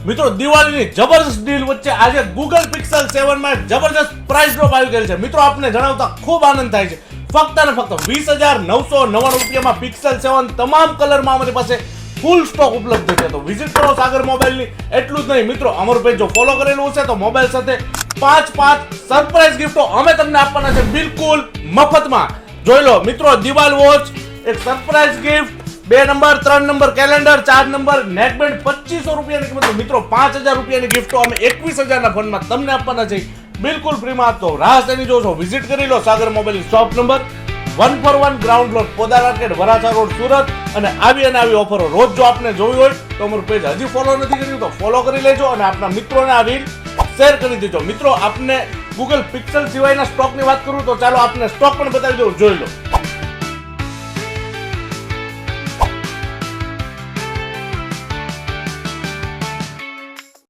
મિત્રો દિવાળીની જબરજસ્ત ડીલ વચ્ચે આજે ગૂગલ પિક્સેલ 7 માં જબરજસ્ત પ્રાઇસ ડ્રોપ આવી ગયેલ છે। મિત્રો આપને જણાવતા ખૂબ આનંદ થાય છે। ફક્ત ને ફક્ત 20,999 રૂપિયામાં પિક્સેલ 7 તમામ કલરમાં અમારી પાસે ફૂલ સ્ટોક ઉપલબ્ધ છે। તો વિઝિટ કરો સાગર મોબાઈલની। એટલું જ નહીં મિત્રો, અમારું પેજ જો ફોલો કરેલું હશે તો મોબાઈલ સાથે 5 સરપ્રાઈઝ ગિફ્ટો અમે તમને આપવાના છે બિલકુલ મફતમાં। જોઈ લો મિત્રો, દિવાલ વોચ, એક surprise gift, 2 number 3 number calendar, 4 number neckband 2500 રૂપિયાની કિંમત। મિત્રો 5000 રૂપિયાની ગિફ્ટો અમે 21000 ના ફંડમાં તમને આપવાના છે બિલકુલ ફ્રીમાં। તો રાહ તેની જોશો, વિઝિટ કરી લો Sagar mobile shop number 141 ground floor, Poddar arcade, Varachha road, Surat. અને આવી ઓફરો રોજ જો આપને જોવી હોય તો અમારું પેજ હજી ફોલો નથી કર્યું તો ફોલો કરી લેજો અને આપના મિત્રોને આ રીલ શેર કરી દેજો। મિત્રો આપને ગૂગલ પિક્સેલ સિવાયના સ્ટોકની વાત કરું તો ચાલો આપને સ્ટોક પણ બતાવી દઉં, જોઈ લો।